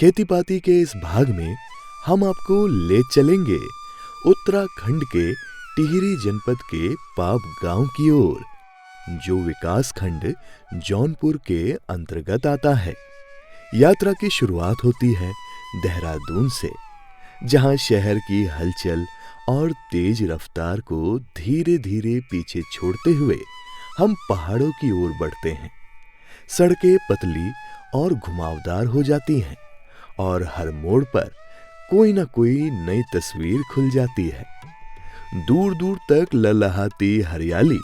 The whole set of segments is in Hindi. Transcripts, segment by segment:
खेती पाती के इस भाग में हम आपको ले चलेंगे उत्तराखंड के टिहरी जनपद के पाप गांव की ओर, जो विकास खंड जौनपुर के अंतर्गत आता है। यात्रा की शुरुआत होती है देहरादून से, जहां शहर की हलचल और तेज रफ्तार को धीरे धीरे पीछे छोड़ते हुए हम पहाड़ों की ओर बढ़ते हैं। सड़कें पतली और घुमावदार हो जाती हैं और हर मोड़ पर कोई ना कोई नई तस्वीर खुल जाती है। दूर दूर तक ललहाती हरियाली,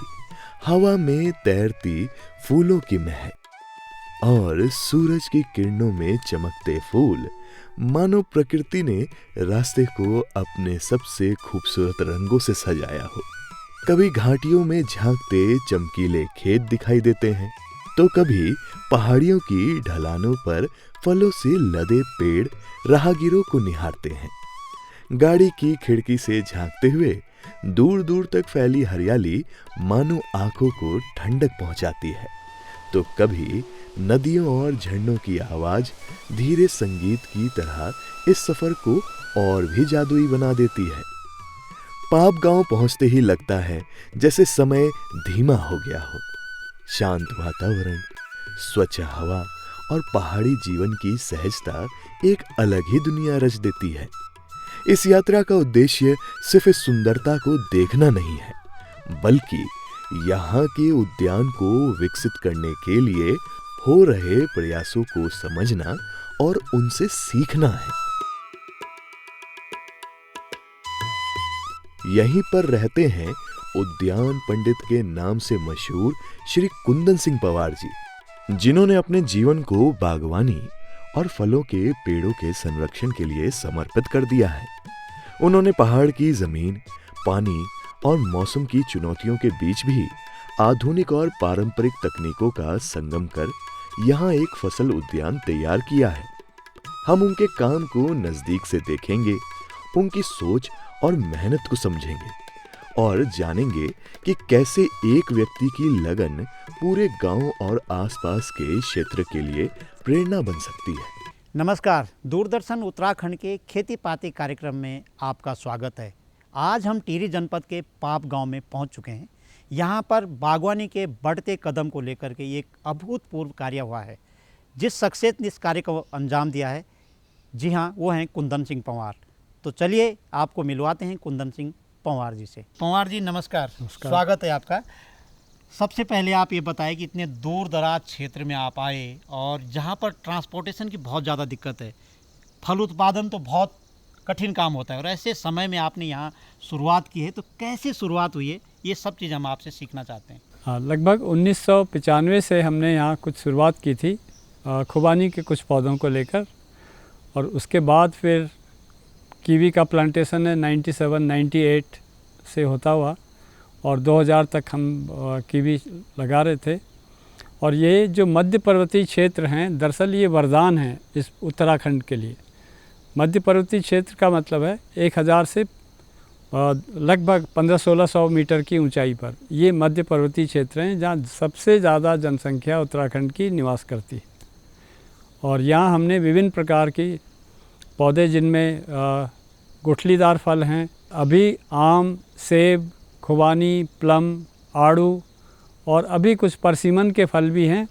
हवा में तैरती फूलों की महक और सूरज की किरणों में चमकते फूल, मानो प्रकृति ने रास्ते को अपने सबसे खूबसूरत रंगों से सजाया हो। कभी घाटियों में झांकते चमकीले खेत दिखाई देते हैं, तो कभी पहाड़ियों की ढलानों पर फलों से लदे पेड़ राहगीरों को निहारते हैं। गाड़ी की खिड़की से झांकते हुए दूर दूर तक फैली हरियाली मानो आंखों को ठंडक पहुंचाती है, तो कभी नदियों और झरनों की आवाज धीरे संगीत की तरह इस सफर को और भी जादुई बना देती है। पाप गांव पहुंचते ही लगता है जैसे समय धीमा हो गया हो। शांत वातावरण, स्वच्छ हवा और पहाड़ी जीवन की सहजता एक अलग ही दुनिया रच देती है। इस यात्रा का उद्देश्य सिर्फ इस सुंदरता को देखना नहीं है, बल्कि यहाँ के उद्यान को विकसित करने के लिए हो रहे प्रयासों को समझना और उनसे सीखना है। यहीं पर रहते हैं उद्यान पंडित के नाम से मशहूर श्री कुंदन सिंह पवार जी, जिन्होंने अपने जीवन को बागवानी और फलों के पेड़ों के संरक्षण के लिए समर्पित कर दिया है। उन्होंने पहाड़ की जमीन, पानी और मौसम की चुनौतियों के बीच भी आधुनिक और पारंपरिक तकनीकों का संगम कर यहाँ एक फसल उद्यान तैयार किया है। हम उनके काम को नजदीक से देखेंगे, उनकी सोच और मेहनत को समझेंगे और जानेंगे कि कैसे एक व्यक्ति की लगन पूरे गांव और आसपास के क्षेत्र के लिए प्रेरणा बन सकती है। नमस्कार, दूरदर्शन उत्तराखंड के खेती पाती कार्यक्रम में आपका स्वागत है। आज हम टिहरी जनपद के पाप गांव में पहुंच चुके हैं। यहां पर बागवानी के बढ़ते कदम को लेकर के एक अभूतपूर्व कार्य हुआ है। जिस शख्सियत ने इस कार्य को अंजाम दिया है, जी हाँ, वो हैं कुंदन सिंह पंवार। तो चलिए आपको मिलवाते हैं कुंदन सिंह पंवार जी से। पंवार जी नमस्कार, स्वागत है आपका। सबसे पहले आप ये बताएं कि इतने दूर दराज क्षेत्र में आप आए और जहाँ पर ट्रांसपोर्टेशन की बहुत ज़्यादा दिक्कत है, फल उत्पादन तो बहुत कठिन काम होता है और ऐसे समय में आपने यहाँ शुरुआत की है, तो कैसे शुरुआत हुई है, ये सब चीज़ हम आपसे सीखना चाहते हैं। हाँ, लगभग 1995 से हमने यहाँ कुछ शुरुआत की थी खुबानी के कुछ पौधों को लेकर, और उसके बाद फिर कीवी का प्लांटेशन है 97-98 से होता हुआ, और 2000 तक हम कीवी लगा रहे थे। और ये जो मध्य पर्वतीय क्षेत्र हैं, दरअसल ये वरदान है इस उत्तराखंड के लिए। मध्य पर्वतीय क्षेत्र का मतलब है 1000 से लगभग 1500-1600 मीटर की ऊंचाई पर ये मध्य पर्वतीय क्षेत्र हैं, जहाँ सबसे ज़्यादा जनसंख्या उत्तराखंड की निवास करती है। और यहाँ हमने विभिन्न प्रकार की पौधे, जिनमें गुठलीदार फल हैं, अभी आम, सेब, खुबानी, प्लम, आड़ू और अभी कुछ परसिमन के फल भी हैं।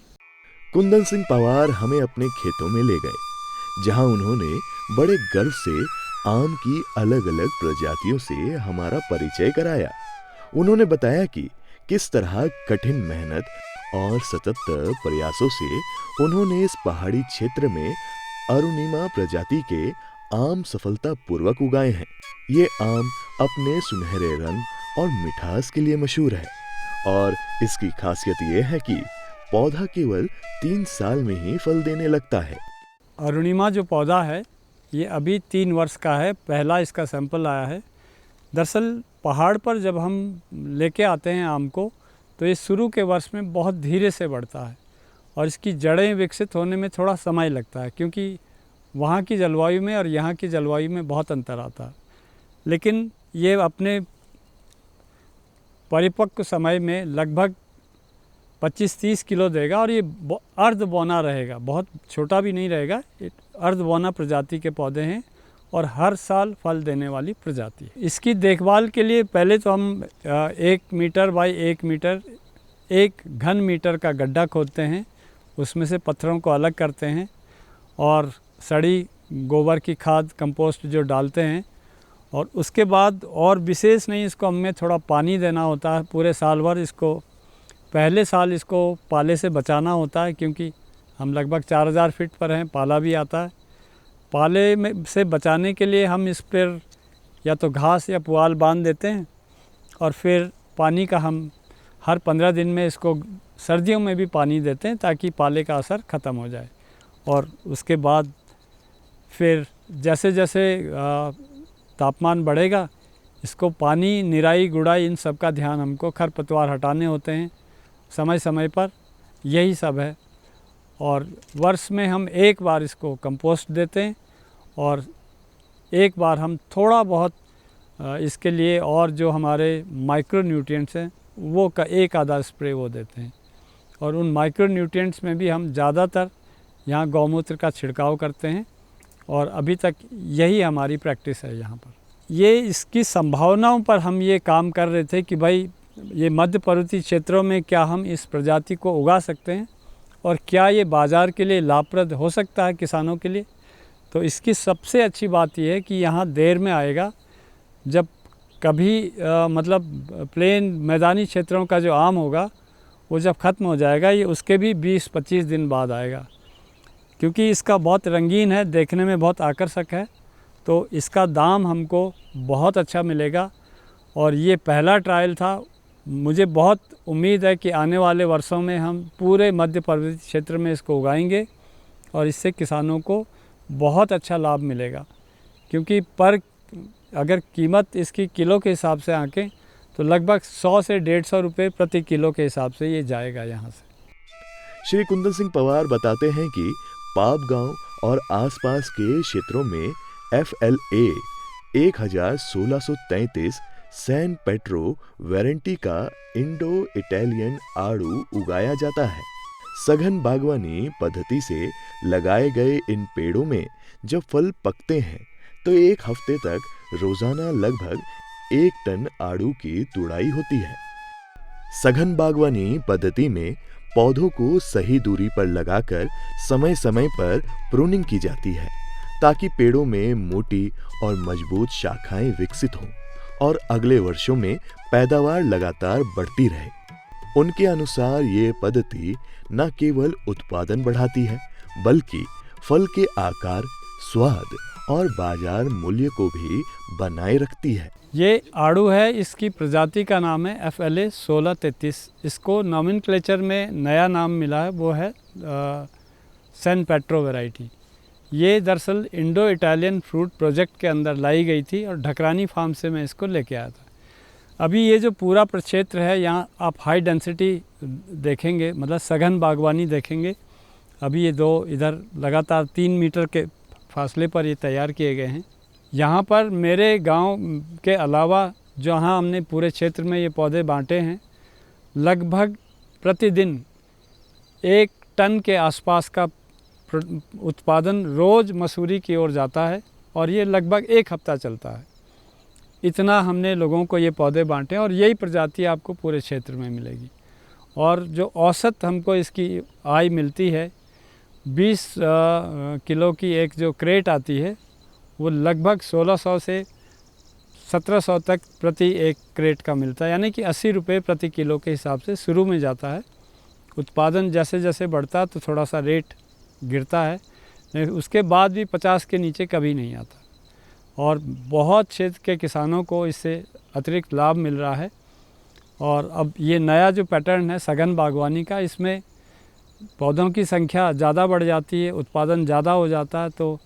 कुंदन सिंह पवार हमें अपने खेतों में ले गए, जहां उन्होंने बड़े गर्व से आम की अलग अलग प्रजातियों से हमारा परिचय कराया। उन्होंने बताया कि किस तरह कठिन मेहनत और सतत प्रयासों से उन्होंने इस पहाड़ी क्षेत्र में अरुणिमा प्रजाति के आम सफलतापूर्वक उगाए हैं। ये आम अपने सुनहरे रंग और मिठास के लिए मशहूर है, और इसकी खासियत ये है कि पौधा केवल 3 साल में ही फल देने लगता है। अरुणिमा जो पौधा है, ये अभी 3 वर्ष का है। पहला इसका सैंपल आया है। दरअसल पहाड़ पर जब हम लेके आते हैं आम को, तो ये शुरू के वर्ष में बहुत धीरे से बढ़ता है और इसकी जड़ें विकसित होने में थोड़ा समय लगता है, क्योंकि वहाँ की जलवायु में और यहाँ की जलवायु में बहुत अंतर आता है। लेकिन ये अपने परिपक्व समय में लगभग 25-30 किलो देगा, और ये अर्ध बौना रहेगा, बहुत छोटा भी नहीं रहेगा, अर्धबौना प्रजाति के पौधे हैं और हर साल फल देने वाली प्रजाति है। इसकी देखभाल के लिए पहले तो हम 1 मीटर बाई 1 मीटर 1 घन मीटर का गड्ढा खोदते हैं, उसमें से पत्थरों को अलग करते हैं और सड़ी गोबर की खाद कंपोस्ट जो डालते हैं, और उसके बाद और विशेष नहीं, इसको हमें थोड़ा पानी देना होता है पूरे साल भर। इसको पहले साल इसको पाले से बचाना होता है, क्योंकि हम लगभग 4000 फीट पर हैं, पाला भी आता है। पाले में से बचाने के लिए हम इस पर या तो घास या पुआल बांध देते हैं, और फिर पानी का हम हर 15 दिन में इसको सर्दियों में भी पानी देते हैं ताकि पाले का असर ख़त्म हो जाए। और उसके बाद फिर जैसे जैसे तापमान बढ़ेगा, इसको पानी, निराई गुड़ाई इन सब का ध्यान हमको, खरपतवार हटाने होते हैं समय समय पर, यही सब है। और वर्ष में हम 1 बार इसको कंपोस्ट देते हैं और 1 बार हम थोड़ा बहुत इसके लिए और जो हमारे माइक्रो न्यूट्रिएंट्स हैं वो का 1 आधा स्प्रे वो देते हैं। और उन माइक्रो न्यूट्रिएंट्स में भी हम ज़्यादातर यहाँ गौमूत्र का छिड़काव करते हैं, और अभी तक यही हमारी प्रैक्टिस है यहाँ पर। ये इसकी संभावनाओं पर हम ये काम कर रहे थे कि भाई ये मध्य पर्वतीय क्षेत्रों में क्या हम इस प्रजाति को उगा सकते हैं और क्या ये बाज़ार के लिए लाभप्रद हो सकता है किसानों के लिए। तो इसकी सबसे अच्छी बात यह है कि यहाँ देर में आएगा, जब कभी मतलब प्लेन मैदानी क्षेत्रों का जो आम होगा वो जब ख़त्म हो जाएगा, ये उसके भी 20-25 दिन बाद आएगा, क्योंकि इसका बहुत रंगीन है, देखने में बहुत आकर्षक है, तो इसका दाम हमको बहुत अच्छा मिलेगा। और ये पहला ट्रायल था, मुझे बहुत उम्मीद है कि आने वाले वर्षों में हम पूरे मध्य पर्वतीय क्षेत्र में इसको उगाएंगे और इससे किसानों को बहुत अच्छा लाभ मिलेगा। क्योंकि पर अगर कीमत इसकी किलो के हिसाब से आंकें तो लगभग 100 से 150 रुपये प्रति किलो के हिसाब से ये जाएगा यहाँ से। श्री कुंदन सिंह पवार बताते हैं कि पाप गांव और आसपास के क्षेत्रों में FLA 1633 सैन पेट्रो वेरेंटी का इंडो इटालियन आड़ू उगाया जाता है। सघन बागवानी पद्धति से लगाए गए इन पेड़ों में जब फल पकते हैं तो 1 हफ्ते तक रोजाना लगभग 1 टन आड़ू की तुड़ाई होती है। सघन बागवानी पद्धति में पौधों को सही दूरी पर लगाकर समय समय पर प्रूनिंग की जाती है, ताकि पेड़ों में मोटी और मजबूत शाखाएं विकसित हों और अगले वर्षों में पैदावार लगातार बढ़ती रहे। उनके अनुसार ये पद्धति न केवल उत्पादन बढ़ाती है, बल्कि फल के आकार, स्वाद और बाजार मूल्य को भी बनाए रखती है। ये आड़ू है, इसकी प्रजाति का नाम है FLA 1633। इसको नॉमेनक्लेचर में नया नाम मिला है, वो है सैन पेट्रो वैरायटी। ये दरअसल इंडो इटालियन फ्रूट प्रोजेक्ट के अंदर लाई गई थी और ढकरानी फार्म से मैं इसको लेके आया था। अभी ये जो पूरा प्रक्षेत्र है, यहाँ आप हाई डेंसिटी देखेंगे, मतलब सघन बागवानी देखेंगे। अभी ये 2 इधर लगातार 3 मीटर के फासले पर ये तैयार किए गए हैं। यहाँ पर मेरे गांव के अलावा जहाँ हमने पूरे क्षेत्र में ये पौधे बांटे हैं, लगभग प्रतिदिन 1 टन के आसपास का उत्पादन रोज़ मसूरी की ओर जाता है और ये लगभग 1 हफ्ता चलता है। इतना हमने लोगों को ये पौधे बांटे और यही प्रजाति आपको पूरे क्षेत्र में मिलेगी। और जो औसत हमको इसकी आय मिलती है, 20 किलो की एक जो क्रेट आती है, वो लगभग 1600 से 1700 तक प्रति 1 क्रेट का मिलता है, यानी कि 80 रुपये प्रति किलो के हिसाब से शुरू में जाता है। उत्पादन जैसे जैसे बढ़ता है तो थोड़ा सा रेट गिरता है, लेकिन उसके बाद भी 50 के नीचे कभी नहीं आता। और बहुत क्षेत्र के किसानों को इससे अतिरिक्त लाभ मिल रहा है। और अब ये नया जो पैटर्न है सघन बागवानी का, इसमें पौधों की संख्या ज़्यादा बढ़ जाती है, उत्पादन ज़्यादा हो जाता है, तो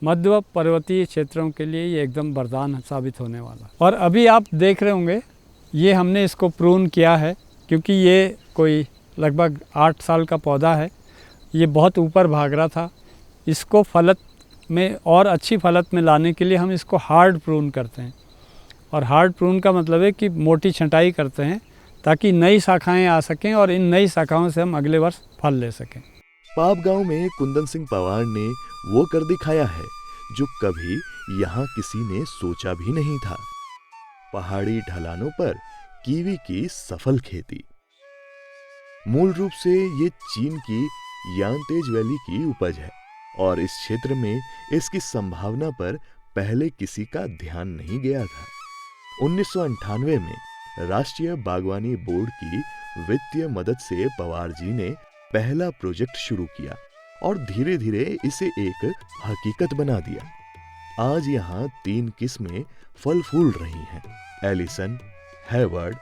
मध्य पर्वतीय क्षेत्रों के लिए ये एकदम वरदान साबित होने वाला। और अभी आप देख रहे होंगे, ये हमने इसको प्रून किया है, क्योंकि ये कोई लगभग 8 साल का पौधा है। ये बहुत ऊपर भाग रहा था। इसको फलत में और अच्छी फलत में लाने के लिए हम इसको हार्ड प्रून करते हैं। और हार्ड प्रून का मतलब है कि मोटी छंटाई करते हैं ताकि नई शाखाएं आ सकें और इन नई शाखाओं से हम अगले वर्ष फल ले सकें। पाप गांव में कुंदन सिंह पवार ने वो कर दिखाया है जो कभी यहाँ किसी ने सोचा भी नहीं था। पहाड़ी ढलानों पर कीवी की सफल खेती। मूल रूप से ये चीन की यांगतेज वैली की उपज है और इस क्षेत्र में इसकी संभावना पर पहले किसी का ध्यान नहीं गया था। 1998 में राष्ट्रीय बागवानी बोर्ड की वित्तीय मदद से पवार जी ने पहला प्रोजेक्ट शुरू किया और धीरे धीरे इसे एक हकीकत बना दिया। आज यहाँ 3 किस्में फल फूल रही हैं, एलिसन, हैवर्ड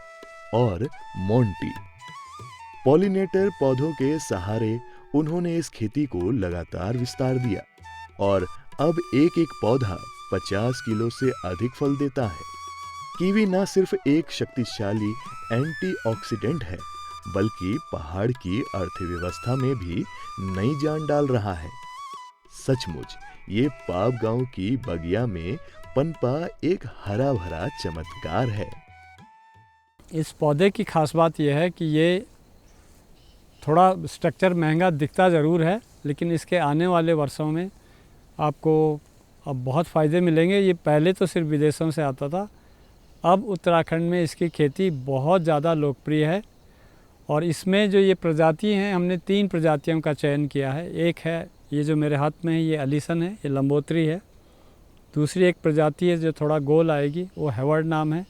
और मोंटी। पॉलिनेटर पौधों के सहारे उन्होंने इस खेती को लगातार विस्तार दिया और अब एक एक पौधा 50 किलो से अधिक फल देता है। कीवी न सिर्फ एक शक्तिशाली एंटीऑक्सीडेंट है बल्कि पहाड़ की अर्थव्यवस्था में भी नई जान डाल रहा है। सचमुच ये पाप गांव की बगिया में पनपा एक हरा भरा चमत्कार है। इस पौधे की खास बात यह है कि ये थोड़ा स्ट्रक्चर महंगा दिखता ज़रूर है, लेकिन इसके आने वाले वर्षों में आपको अब बहुत फ़ायदे मिलेंगे। ये पहले तो सिर्फ विदेशों से आता था, अब उत्तराखंड में इसकी खेती बहुत ज़्यादा लोकप्रिय है। और इसमें जो ये प्रजाति हैं, हमने 3 प्रजातियों का चयन किया है। एक है ये जो मेरे हाथ में है, ये एलिसन है, ये लंबोत्री है। दूसरी एक प्रजाति है जो थोड़ा गोल आएगी, वो हैवर्ड नाम है।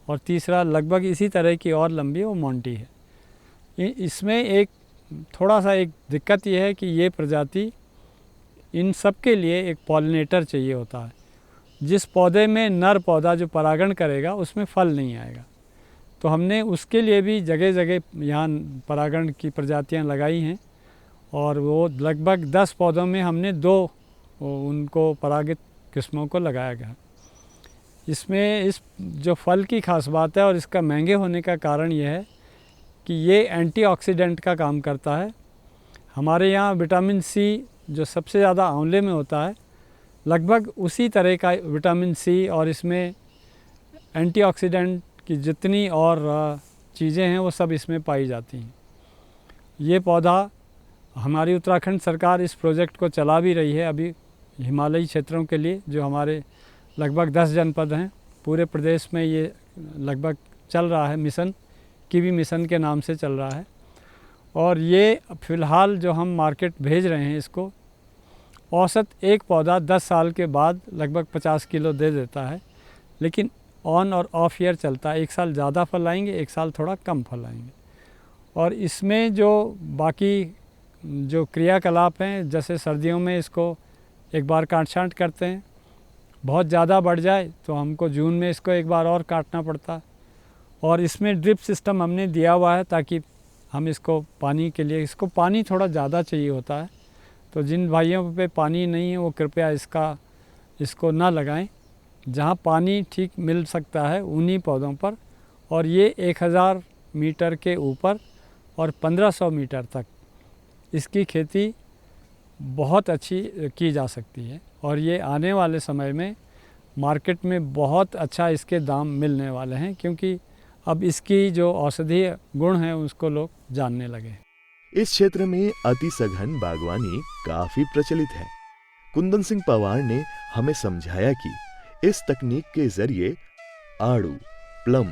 और तीसरा लगभग इसी तरह की और लंबी है, वो मोंटी है। इसमें एक थोड़ा सा एक दिक्कत ये है कि ये प्रजाति इन सब के लिए एक पॉलिनेटर चाहिए होता है। जिस पौधे में नर पौधा जो परागण करेगा उसमें फल नहीं आएगा, तो हमने उसके लिए भी जगह जगह यहाँ परागण की प्रजातियाँ लगाई हैं और वो लगभग 10 पौधों में हमने 2 उनको परागित किस्मों को लगाया गया। इसमें इस जो फल की खास बात है और इसका महंगे होने का कारण ये है कि ये एंटीऑक्सीडेंट का काम करता है। हमारे यहाँ विटामिन सी जो सबसे ज़्यादा आंवले में होता है, लगभग उसी तरह का विटामिन सी और इसमें एंटीऑक्सीडेंट की जितनी और चीज़ें हैं वो सब इसमें पाई जाती हैं। ये पौधा हमारी उत्तराखंड सरकार इस प्रोजेक्ट को चला भी रही है अभी हिमालयी क्षेत्रों के लिए, जो हमारे लगभग 10 जनपद हैं। पूरे प्रदेश में ये लगभग चल रहा है मिशन, कीवी मिशन के नाम से चल रहा है। और ये फ़िलहाल जो हम मार्केट भेज रहे हैं, इसको औसत एक पौधा 10 साल के बाद लगभग 50 किलो दे देता है, लेकिन ऑन और ऑफ ईयर चलता है। एक साल ज़्यादा फल आएंगे, एक साल थोड़ा कम फल आएंगे। और इसमें जो बाकी जो क्रियाकलाप हैं, जैसे सर्दियों में इसको एक बार काट छांट करते हैं, बहुत ज़्यादा बढ़ जाए तो हमको जून में इसको एक बार और काटना पड़ता है। और इसमें ड्रिप सिस्टम हमने दिया हुआ है ताकि हम इसको पानी के लिए, इसको पानी थोड़ा ज़्यादा चाहिए होता है, तो जिन भाइयों पे पानी नहीं है वो कृपया इसको ना लगाएं। जहाँ पानी ठीक मिल सकता है उन्हीं पौधों पर। और ये 1000 मीटर के ऊपर और 1500 मीटर तक इसकी खेती बहुत अच्छी की जा सकती है और ये आने वाले समय में मार्केट में बहुत अच्छा इसके दाम मिलने वाले हैं, क्योंकि अब इसकी जो औषधीय गुण हैं उसको लोग जानने लगे। इस क्षेत्र में अति सघन बागवानी काफी प्रचलित है। कुंदन सिंह पवार ने हमें समझाया कि इस तकनीक के जरिए आड़ू, प्लम,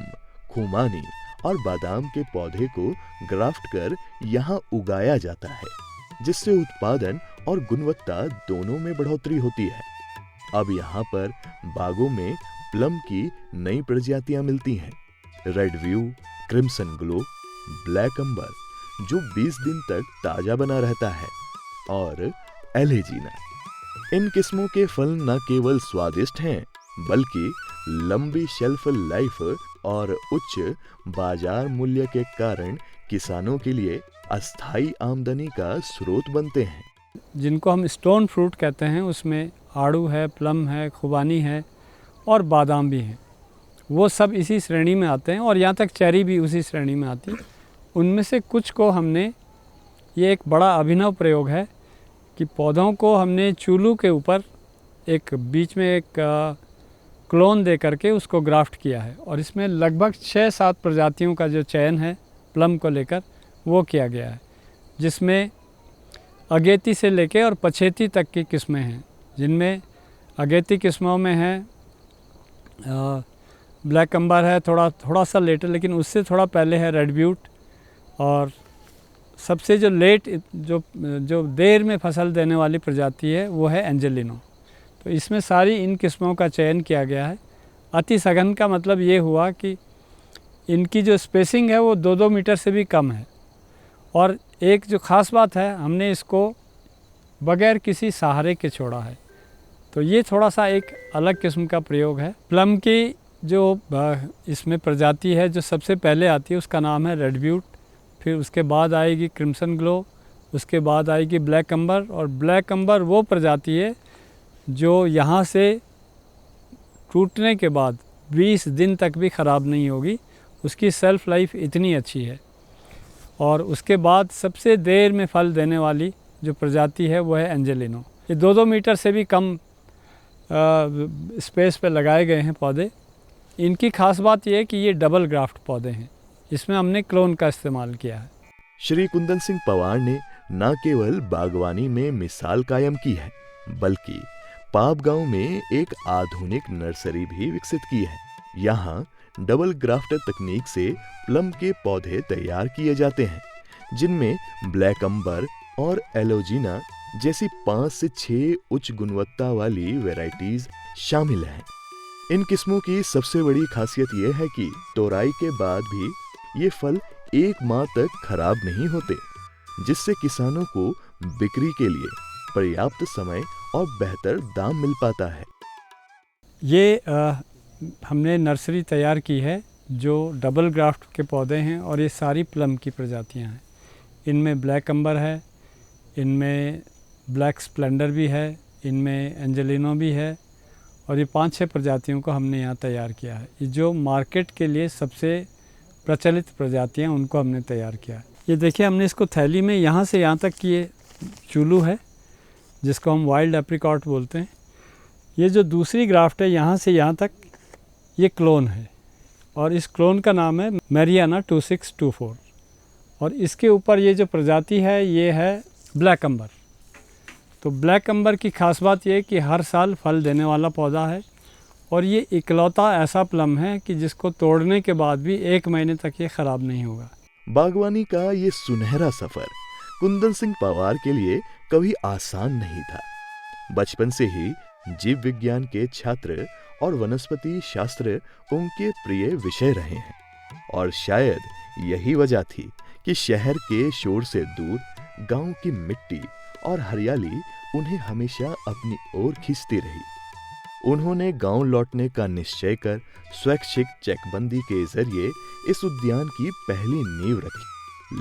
खुमानी और बादाम के पौधे को ग्राफ्ट कर यहाँ उगाया जाता है, जिससे उत्पादन और गुणवत्ता दोनों में बढ़ोतरी होती है। अब यहाँ पर बागों में प्लम की नई प्रजातियां मिलती हैं, red view, crimson glow, black amber, जो 20 दिन तक ताजा बना रहता है, और एलेजीना। इन किस्मों के फल न केवल स्वादिष्ट हैं बल्कि लंबी शेल्फ लाइफ और उच्च बाजार मूल्य के कारण किसानों के लिए अस्थायी आमदनी का स्रोत बनते हैं। जिनको हम स्टोन फ्रूट कहते हैं, उसमें आड़ू है, प्लम है, खुबानी है और बादाम भी हैं। वो सब इसी श्रेणी में आते हैं और यहाँ तक चेरी भी उसी श्रेणी में आती है। उनमें से कुछ को हमने, ये एक बड़ा अभिनव प्रयोग है कि पौधों को हमने चूल्हू के ऊपर एक बीच में एक क्लोन दे करके उसको ग्राफ्ट किया है और इसमें लगभग 6-7 प्रजातियों का जो चयन है प्लम को लेकर वो किया गया है, जिसमें अगेती से लेके और पछेती तक की किस्में हैं, जिनमें अगेती किस्मों में है ब्लैक अंबर है, थोड़ा सा लेटर, लेकिन उससे थोड़ा पहले है रेड ब्यूट, और सबसे जो लेट जो देर में फसल देने वाली प्रजाति है वो है एंजेलिनो। तो इसमें सारी इन किस्मों का चयन किया गया है। अति सघन का मतलब ये हुआ कि इनकी जो स्पेसिंग है वो 2-2 मीटर से भी कम है, और एक जो ख़ास बात है, हमने इसको बगैर किसी सहारे के छोड़ा है। तो ये थोड़ा सा एक अलग किस्म का प्रयोग है। प्लम की जो इसमें प्रजाति है जो सबसे पहले आती है उसका नाम है रेड ब्यूट, फिर उसके बाद आएगी क्रिम्सन ग्लो, उसके बाद आएगी ब्लैक अंबर, और ब्लैक अंबर वो प्रजाति है जो यहाँ से टूटने के बाद 20 दिन तक भी ख़राब नहीं होगी, उसकी सेल्फ़ लाइफ इतनी अच्छी है। और उसके बाद सबसे देर में फल देने वाली जो प्रजाति है वो है एंजेलिनो। ये 2-2 मीटर से भी कम स्पेस पे लगाए गए हैं पौधे। इनकी खास बात यह है कि ये डबल ग्राफ्ट पौधे हैं, इसमें हमने क्लोन का इस्तेमाल किया है। श्री कुंदन सिंह पवार ने न केवल बागवानी में मिसाल कायम की है, बल्कि पाप गांव में एक आधुनिक नर्सरी भी विकसित की है। यहाँ डबल ग्राफ्ट तकनीक से प्लम के पौधे तैयार किए जाते हैं, जिनमें ब्लैक अंबर और एलोजीना जैसी 5 से 6 उच्च गुणवत्ता वाली वैरायटीज शामिल हैं। इन किस्मों की सबसे बड़ी खासियत यह है कि तोड़ाई के बाद भी ये फल 1 माह तक खराब नहीं होते, जिससे किसानों को बिक्री के लिए पर्याप्त समय और बेहतर दाम मिल पाता है। ये हमने नर्सरी तैयार की है जो डबल ग्राफ्ट के पौधे हैं, और ये सारी प्लम की प्रजातियां हैं। इनमें ब्लैक अंबर है, इनमें ब्लैक स्प्लेंडर भी है, इनमें एंजेलिनो भी है, और ये 5-6 प्रजातियों को हमने यहाँ तैयार किया है। ये जो मार्केट के लिए सबसे प्रचलित प्रजातियाँ उनको हमने तैयार किया है। ये देखिए, हमने इसको थैली में यहाँ से यहाँ तक की ये चूलू है जिसको हम वाइल्ड एप्रिकॉट बोलते हैं। ये जो दूसरी ग्राफ्ट है यहाँ से यहाँ तक, ये क्लोन है, और इस क्लोन का नाम है मैरियाना 2624, और इसके ऊपर ये जो प्रजाति है ये है ब्लैक अंबर। तो ब्लैक अंबर की खास बात ये है कि हर साल फल देने वाला पौधा है, और ये इकलौता ऐसा प्लम है कि जिसको तोड़ने के बाद भी 1 महीने तक ये ख़राब नहीं होगा। बागवानी का ये सुनहरा सफर कुंदन सिंह पवार के लिए कभी आसान नहीं था। बचपन से ही जीव विज्ञान के छात्र और वनस्पति शास्त्र उनके प्रिय विषय रहे हैं, और शायद यही वजह थी कि शहर के शोर से दूर गांव की मिट्टी और हरियाली उन्हें हमेशा अपनी ओर खींचती रही। उन्होंने गांव लौटने का निश्चय कर स्वैच्छिक चेकबंदी के जरिए इस उद्यान की पहली नींव रखी।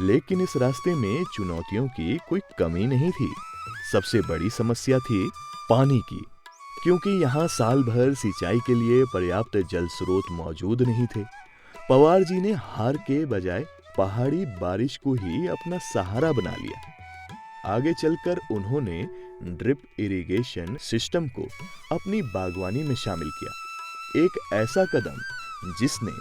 लेकिन इस रास्ते में चुनौतियों की कोई कमी नहीं थी। सबसे बड़ी समस्या थी पानी की, क्योंकि यहाँ साल भर सिंचाई के लिए पर्याप्त जल स्रोत मौजूद नहीं थे। पवार जी ने हार के बजाय पहाड़ी बारिश को ही अपना सहारा बना लिया। आगे चलकर उन्होंने ड्रिप इरिगेशन सिस्टम को अपनी बागवानी में शामिल किया, एक ऐसा कदम जिसने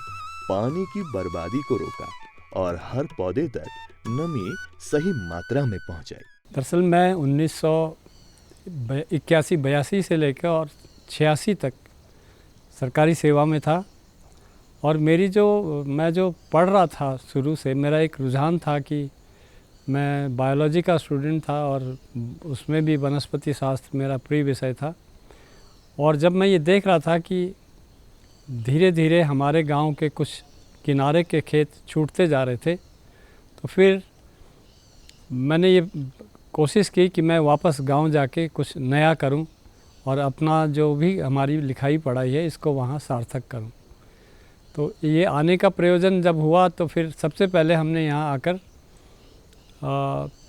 पानी की बर्बादी को रोका और हर पौधे तक नमी सही मात्रा में पहुंचाई। दरअसल मैं 1981-82 से लेकर और 86 तक सरकारी सेवा में था, और मैं जो पढ़ रहा था शुरू से, मेरा एक रुझान था कि मैं बायोलॉजी का स्टूडेंट था, और उसमें भी वनस्पति शास्त्र मेरा प्रिय विषय था। और जब मैं ये देख रहा था कि धीरे धीरे हमारे गांव के कुछ किनारे के खेत छूटते जा रहे थे, तो फिर मैंने ये कोशिश की कि मैं वापस गांव जाके कुछ नया करूं, और अपना जो भी हमारी लिखाई पढ़ाई है इसको वहाँ सार्थक करूं। तो ये आने का प्रयोजन जब हुआ, तो फिर सबसे पहले हमने यहाँ आकर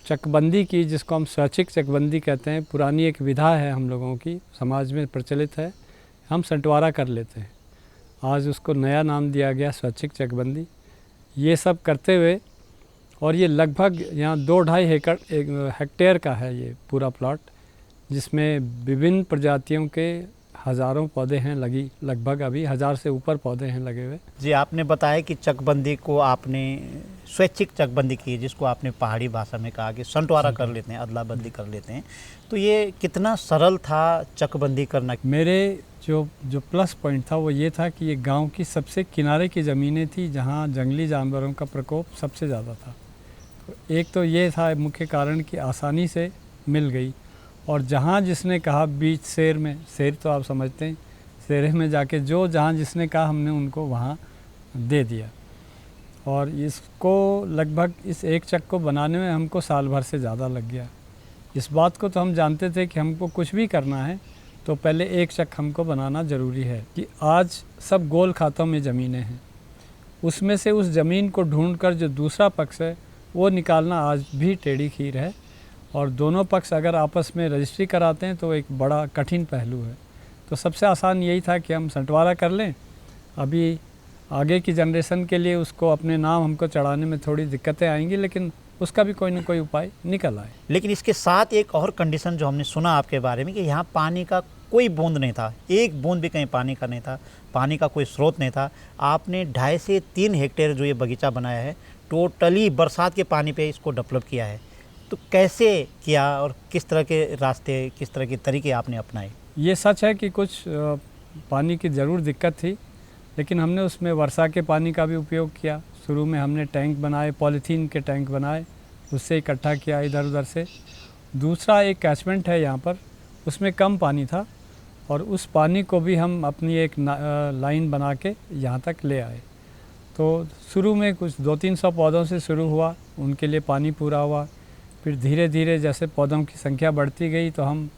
चकबंदी की, जिसको हम स्वैच्छिक चकबंदी कहते हैं। पुरानी एक विधा है हम लोगों की, समाज में प्रचलित है, हम संटवारा कर लेते हैं। आज उसको नया नाम दिया गया स्वैच्छिक चकबंदी। ये सब करते हुए, और ये लगभग यहाँ 2-2.5 हेक्टेयर का है ये पूरा प्लॉट, जिसमें विभिन्न प्रजातियों के हज़ारों पौधे हैं लगी, लगभग अभी 1000 से ऊपर पौधे हैं लगे हुए। जी, आपने बताया कि चकबंदी को आपने स्वैच्छिक चकबंदी की है, जिसको आपने पहाड़ी भाषा में कहा कि संटवारा कर लेते हैं, अदला बदली कर लेते हैं। तो ये कितना सरल था चकबंदी करना? मेरे जो प्लस पॉइंट था वो ये था कि ये गांव की सबसे किनारे की ज़मीनें थी जहां जंगली जानवरों का प्रकोप सबसे ज़्यादा था। तो एक तो ये था मुख्य कारण कि आसानी से मिल गई, और जहाँ जिसने कहा बीच शेर में, शेर तो आप समझते हैं, शेरे में जाके जो जहाँ जिसने कहा हमने उनको वहाँ दे दिया। और इसको लगभग इस एक चक को बनाने में हमको साल भर से ज़्यादा लग गया। इस बात को तो हम जानते थे कि हमको कुछ भी करना है तो पहले एक चक हमको बनाना ज़रूरी है। कि आज सब गोल खातों में ज़मीनें हैं, उसमें से उस ज़मीन को ढूंढकर जो दूसरा पक्ष है वो निकालना आज भी टेढ़ी खीर है। और दोनों पक्ष अगर आपस में रजिस्ट्री कराते हैं तो एक बड़ा कठिन पहलू है। तो सबसे आसान यही था कि हम संटवारा कर लें। अभी आगे की जनरेशन के लिए उसको अपने नाम हमको चढ़ाने में थोड़ी दिक्कतें आएंगी, लेकिन उसका भी कोई ना कोई उपाय निकल आए। लेकिन इसके साथ एक और कंडीशन जो हमने सुना आपके बारे में कि यहाँ पानी का कोई बूंद नहीं था, एक बूंद भी कहीं पानी का नहीं था, पानी का कोई स्रोत नहीं था। आपने 2.5 से 3 हेक्टेयर जो ये बगीचा बनाया है, टोटली बरसात के पानी पे इसको डेवलप किया है। तो कैसे किया और किस तरह के रास्ते, किस तरह के तरीके आपने अपनाए? ये सच है कि कुछ पानी की ज़रूर दिक्कत थी, लेकिन हमने उसमें वर्षा के पानी का भी उपयोग किया। शुरू में हमने टैंक बनाए, पॉलीथीन के टैंक बनाए, उससे इकट्ठा किया इधर उधर से। दूसरा एक कैचमेंट है यहाँ पर, उसमें कम पानी था और उस पानी को भी हम अपनी एक लाइन बना के यहाँ तक ले आए। तो शुरू में कुछ 200-300 पौधों से शुरू हुआ, उनके लिए पानी पूरा हुआ। फिर धीरे धीरे जैसे पौधों की संख्या बढ़ती गई तो हम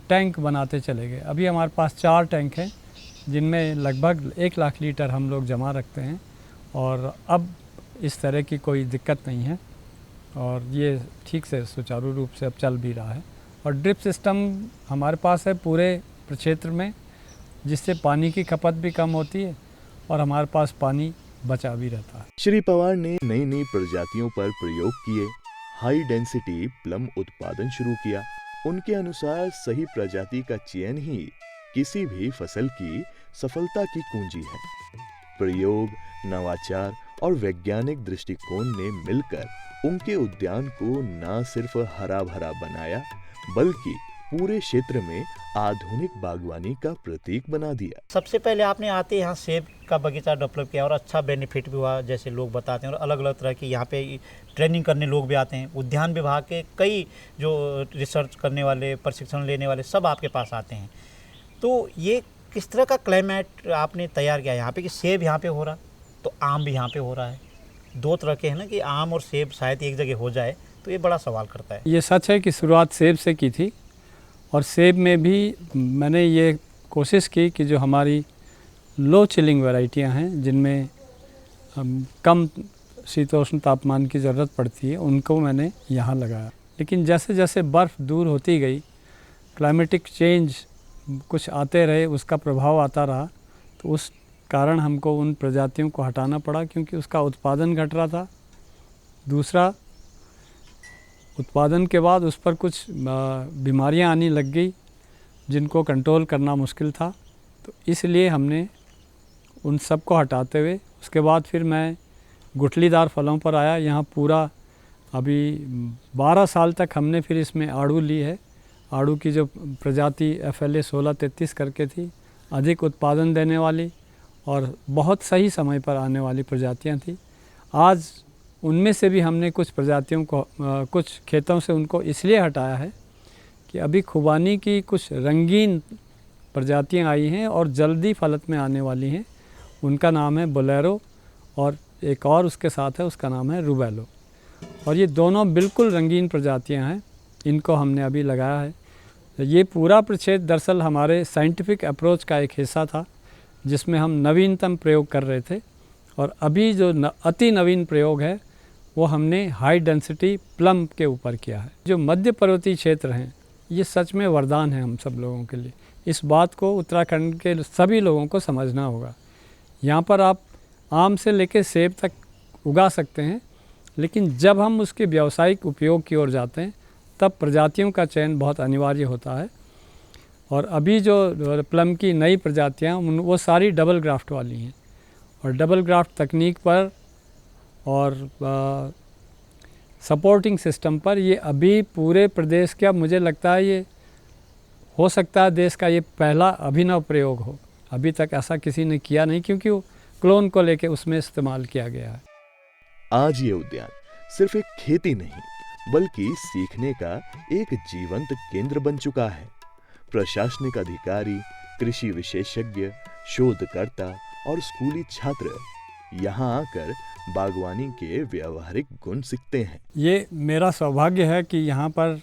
टैंक बनाते चले गए। अभी हमारे पास 4 टैंक हैं जिनमें लगभग 1 लाख लीटर हम लोग जमा रखते हैं, और अब इस तरह की कोई दिक्कत नहीं है और ये ठीक से सुचारू रूप से अब चल भी रहा है। और ड्रिप सिस्टम हमारे पास है पूरे क्षेत्र में, जिससे पानी की खपत भी कम होती है और हमारे पास पानी बचा भी रहता है। श्री पवार ने नई नई प्रजातियों पर प्रयोग किए, हाई डेंसिटी प्लम उत्पादन शुरू किया। उनके अनुसार सही प्रजाति का चयन ही किसी भी फसल की सफलता की कुंजी है। प्रयोग, नवाचार और वैज्ञानिक दृष्टिकोण ने मिलकर उनके उद्यान को न सिर्फ हरा भरा बनाया, बल्कि पूरे क्षेत्र में आधुनिक बागवानी का प्रतीक बना दिया। सबसे पहले आपने आते यहाँ सेब का बगीचा डेवलप किया और अच्छा बेनिफिट भी हुआ, जैसे लोग बताते हैं, और अलग अलग तरह की यहाँ पे ट्रेनिंग करने लोग भी आते हैं। उद्यान विभाग के कई जो रिसर्च करने वाले, प्रशिक्षण लेने वाले सब आपके पास आते हैं। तो ये किस तरह का क्लाइमेट आपने तैयार किया यहाँ पे कि सेब यहाँ पे हो रहा तो आम भी यहाँ पे हो रहा है? 2 तरह के हैं ना कि आम और सेब शायद एक जगह हो जाए, तो ये बड़ा सवाल करता है। ये सच है कि शुरुआत सेब से की थी, और सेब में भी मैंने ये कोशिश की कि जो हमारी लो चिलिंग वैरायटियां हैं, जिनमें कम शीतोष्ण तापमान की ज़रूरत पड़ती है, उनको मैंने यहाँ लगाया। लेकिन जैसे जैसे बर्फ़ दूर होती गई, क्लाइमेटिक चेंज कुछ आते रहे, उसका प्रभाव आता रहा, तो उस कारण हमको उन प्रजातियों को हटाना पड़ा, क्योंकि उसका उत्पादन घट रहा था। दूसरा, उत्पादन के बाद उस पर कुछ बीमारियां आने लग गई जिनको कंट्रोल करना मुश्किल था। तो इसलिए हमने उन सब को हटाते हुए उसके बाद फिर मैं गुठलीदार फलों पर आया। यहाँ पूरा अभी 12 साल तक हमने फिर इसमें आड़ू ली है। आड़ू की जो प्रजाति FLA 1633 करके थी, अधिक उत्पादन देने वाली और बहुत सही समय पर आने वाली प्रजातियाँ थी। आज उनमें से भी हमने कुछ प्रजातियों को कुछ खेतों से उनको इसलिए हटाया है कि अभी खुबानी की कुछ रंगीन प्रजातियां आई हैं और जल्दी फलत में आने वाली हैं। उनका नाम है बोलेरो और एक और उसके साथ है, उसका नाम है रूबेलो। और ये दोनों बिल्कुल रंगीन प्रजातियां हैं, इनको हमने अभी लगाया है। ये पूरा प्रक्षेत्र दरअसल हमारे साइंटिफिक अप्रोच का एक हिस्सा था, जिसमें हम नवीनतम प्रयोग कर रहे थे। और अभी जो अति नवीन प्रयोग है वो हमने हाई डेंसिटी प्लम के ऊपर किया है। जो मध्य पर्वतीय क्षेत्र हैं, ये सच में वरदान है हम सब लोगों के लिए। इस बात को उत्तराखंड के सभी लोगों को समझना होगा। यहाँ पर आप आम से लेकर सेब तक उगा सकते हैं, लेकिन जब हम उसके व्यावसायिक उपयोग की ओर जाते हैं तब प्रजातियों का चयन बहुत अनिवार्य होता है। और अभी जो प्लम की नई प्रजातियाँ वो सारी डबल ग्राफ्ट वाली हैं, और डबल ग्राफ्ट तकनीक पर और सपोर्टिंग सिस्टम पर ये अभी पूरे प्रदेश का, मुझे लगता है ये हो सकता है देश का ये पहला अभिनव प्रयोग हो। अभी तक ऐसा किसी ने किया नहीं, क्योंकि वो क्लोन को लेके उसमें इस्तेमाल किया गया है। आज ये उद्यान सिर्फ एक खेती नहीं बल्कि सीखने का एक जीवंत केंद्र बन चुका है। प्रशासनिक अधिकारी, कृषि विशेषज्ञ, शोधकर्ता और स्कूली छात्र यहाँ आकर बागवानी के व्यवहारिक गुण सीखते हैं। ये मेरा सौभाग्य है कि यहाँ पर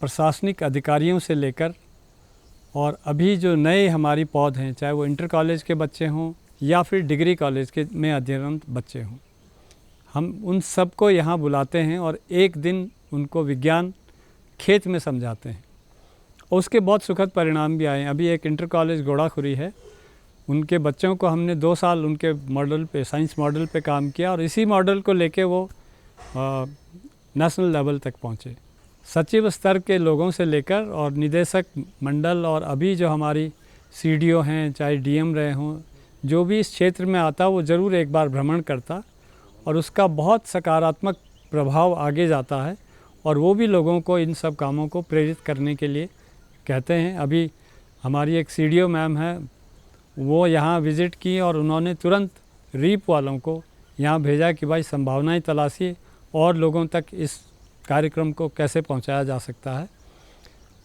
प्रशासनिक अधिकारियों से लेकर और अभी जो नए हमारी पौध हैं, चाहे वो इंटर कॉलेज के बच्चे हों या फिर डिग्री कॉलेज के में अध्ययनरत बच्चे हों, हम उन सबको यहाँ बुलाते हैं और एक दिन उनको विज्ञान खेत में समझाते हैं, और उसके बहुत सुखद परिणाम भी आए हैं। अभी एक इंटर कॉलेज गोड़ाखुरी है, उनके बच्चों को हमने 2 साल उनके मॉडल पे, साइंस मॉडल पे काम किया, और इसी मॉडल को लेके वो नेशनल लेवल तक पहुँचे। सचिव स्तर के लोगों से लेकर और निदेशक मंडल, और अभी जो हमारी सीडीओ हैं, चाहे डीएम रहे हों, जो भी इस क्षेत्र में आता वो ज़रूर एक बार भ्रमण करता, और उसका बहुत सकारात्मक प्रभाव आगे जाता है, और वो भी लोगों को इन सब कामों को प्रेरित करने के लिए कहते हैं। अभी हमारी एक सीडीओ मैम है, वो यहाँ विज़िट की और उन्होंने तुरंत रीप वालों को यहाँ भेजा कि भाई संभावनाएं तलाशिए और लोगों तक इस कार्यक्रम को कैसे पहुँचाया जा सकता है।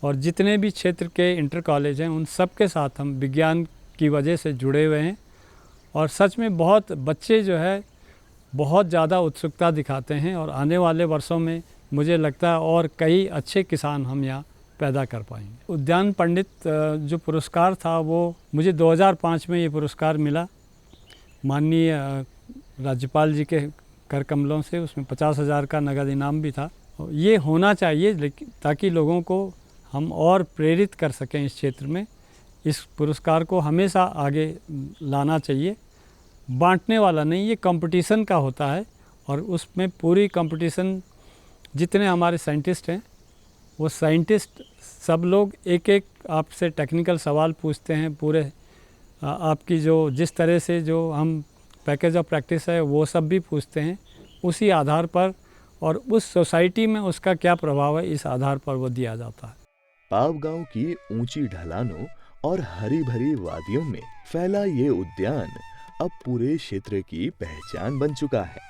और जितने भी क्षेत्र के इंटर कॉलेज हैं, उन सब के साथ हम विज्ञान की वजह से जुड़े हुए हैं, और सच में बहुत बच्चे जो है बहुत ज़्यादा उत्सुकता दिखाते हैं, और आने वाले वर्षों में मुझे लगता है और कई अच्छे किसान हम यहाँ पैदा कर पाएंगे। उद्यान पंडित जो पुरस्कार था वो मुझे 2005 में ये पुरस्कार मिला माननीय राज्यपाल जी के कर कमलों से। उसमें 50,000 का नगद इनाम भी था। ये होना चाहिए ताकि लोगों को हम और प्रेरित कर सकें इस क्षेत्र में। इस पुरस्कार को हमेशा आगे लाना चाहिए, बांटने वाला नहीं, ये कंपटीशन का होता है, और उसमें पूरी कंपटीशन जितने हमारे साइंटिस्ट हैं वो साइंटिस्ट सब लोग एक एक आपसे टेक्निकल सवाल पूछते हैं, पूरे आपकी जो जिस तरह से जो हम पैकेज ऑफ प्रैक्टिस है वो सब भी पूछते हैं, उसी आधार पर और उस सोसाइटी में उसका क्या प्रभाव है इस आधार पर वो दिया जाता है। पाव गांव की ऊंची ढलानों और हरी भरी वादियों में फैला ये उद्यान अब पूरे क्षेत्र की पहचान बन चुका है।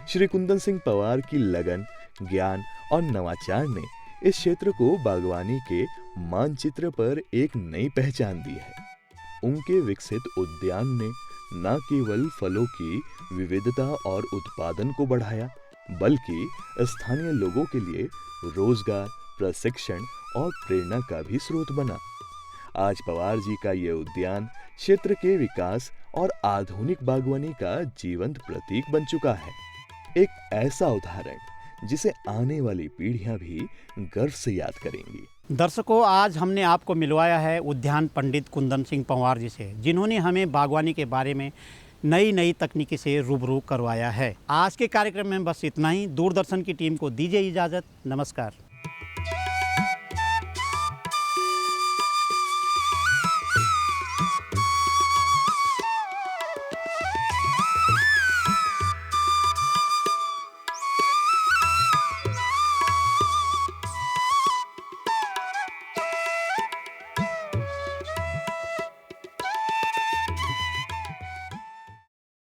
श्री कुंदन सिंह पंवार की लगन, ज्ञान और नवाचार ने इस क्षेत्र को बागवानी के मानचित्र पर एक नई पहचान दी है। उनके विकसित उद्यान ने न केवल फलों की विविधता और उत्पादन को बढ़ाया, बल्कि स्थानीय लोगों के लिए रोजगार, प्रशिक्षण और प्रेरणा का भी स्रोत बना। आज पंवार जी का ये उद्यान क्षेत्र के विकास और आधुनिक बागवानी का जीवंत प्रतीक बन चुका है। एक ऐसा उदाहरण जिसे आने वाली पीढ़ियां भी गर्व से याद करेंगी। दर्शकों, आज हमने आपको मिलवाया है उद्यान पंडित कुंदन सिंह पंवार जी से, जिन्होंने हमें बागवानी के बारे में नई नई तकनीकी से रूबरू करवाया है। आज के कार्यक्रम में बस इतना ही। दूरदर्शन की टीम को दीजिए इजाज़त। नमस्कार।